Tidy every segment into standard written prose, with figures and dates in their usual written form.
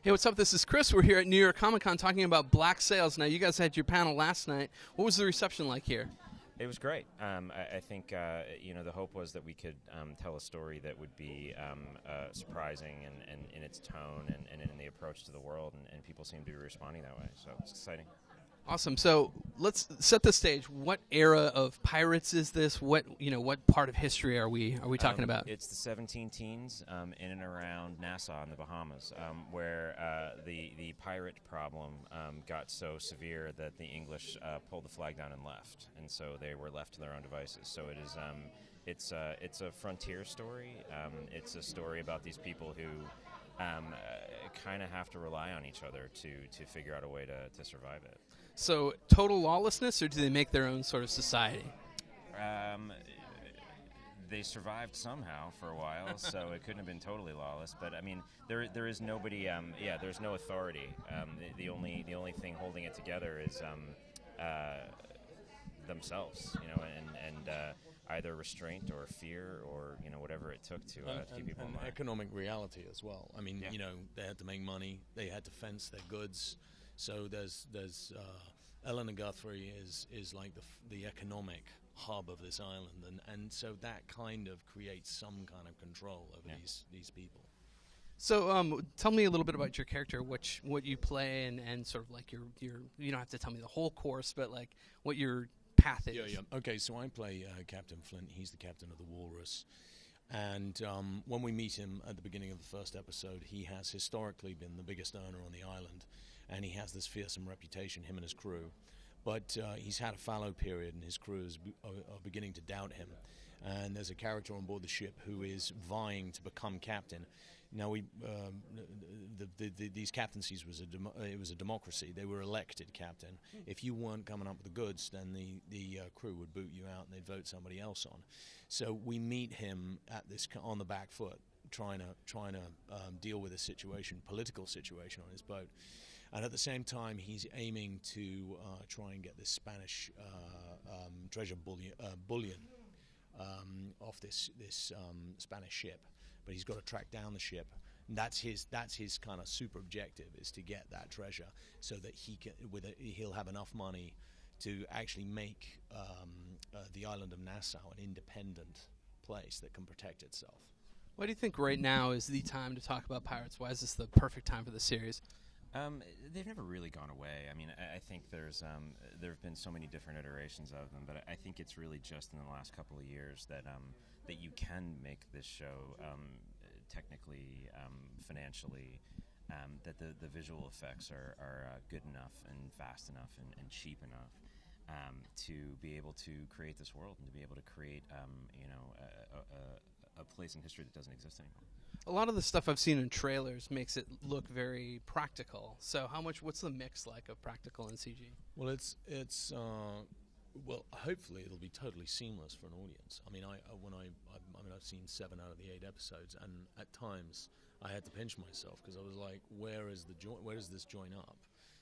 Hey, what's up? This is Chris. We're here at New York Comic Con talking about Black Sails. Now, you guys had your panel last night. What was the reception like here? It was great. I think the hope was that we could tell a story that would be surprising and in its tone and in the approach to the world, and people seem to be responding that way. So it's exciting. Awesome. So let's set the stage. What era of pirates is this? What part of history are we talking about? It's the 17 teens in and around Nassau in the Bahamas, where the pirate problem got so severe that the English pulled the flag down and left, and so they were left to their own devices. So it is it's a frontier story. It's a story about these people who kind of have to rely on each other to figure out a way to survive it. So total lawlessness, or do they make their own sort of society? They survived somehow for a while, so it couldn't have been totally lawless. But I mean, there is nobody. There's no authority. The only thing holding it together is themselves, and either restraint or fear or whatever it took to keep people in line. Economic reality as well. I mean, Yeah. They had to make money. They had to fence their goods. So there's Eleanor Guthrie is like the economic hub of this island, and so that kind of creates some kind of control over these people. So tell me a little bit about your character, what you play, and sort of like your you don't have to tell me the whole course, but like what your path is. Yeah. Okay, so I play Captain Flint. He's the captain of the Walrus. And when we meet him at the beginning of the first episode, he has historically been the biggest earner on the island, and he has this fearsome reputation, him and his crew. But he's had a fallow period, and his crew are beginning to doubt him. And there's a character on board the ship who is vying to become captain. Now, these captaincies it was a democracy. They were elected captain. If you weren't coming up with the goods, then the crew would boot you out and they'd vote somebody else on. So we meet him on the back foot, trying to deal with a political situation on his boat. And at the same time, he's aiming to try and get this Spanish treasure bullion off this Spanish ship. But he's got to track down the ship. And that's his kind of super objective, is to get that treasure so that he'll have enough money to actually make the island of Nassau an independent place that can protect itself. Why do you think right now is the time to talk about pirates? Why is this the perfect time for the series? They've never really gone away. I mean, I think there have been so many different iterations of them, but I think it's really just in the last couple of years that you can make this show technically, financially, that the visual effects are good enough and fast enough and cheap enough to be able to create this world and to be able to create a place in history that doesn't exist anymore. A lot of the stuff I've seen in trailers makes it look very practical. So what's the mix like of practical and CG? Well, well, hopefully it'll be totally seamless for an audience. I mean, I've seen 7 out of the 8 episodes, and at times I had to pinch myself because I was like, where does this join up?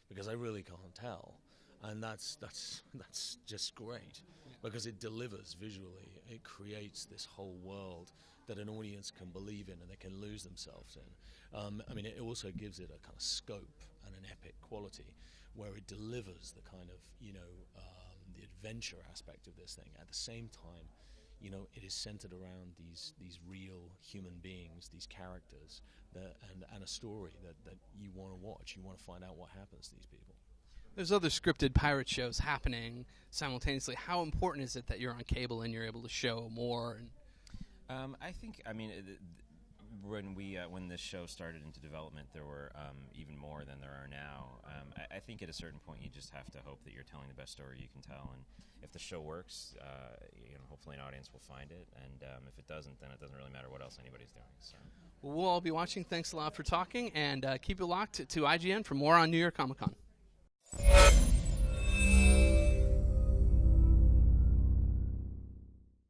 Because I really can't tell, and that's just great because it delivers visually. It creates this whole world that an audience can believe in and they can lose themselves in. I mean, it also gives it a kind of scope and an epic quality where it delivers the kind of, the adventure aspect of this thing. At the same time, it is centered around these real human beings, these characters, and a story that you want to watch. You want to find out what happens to these people. There's other scripted pirate shows happening simultaneously. How important is it that you're on cable and you're able to show more? When this show started into development, there were even more than there are now. I think at a certain point you just have to hope that you're telling the best story you can tell, and if the show works, hopefully an audience will find it, and if it doesn't, then it doesn't really matter what else anybody's doing. So. Well, we'll all be watching. Thanks a lot for talking, and keep it locked to IGN for more on New York Comic Con.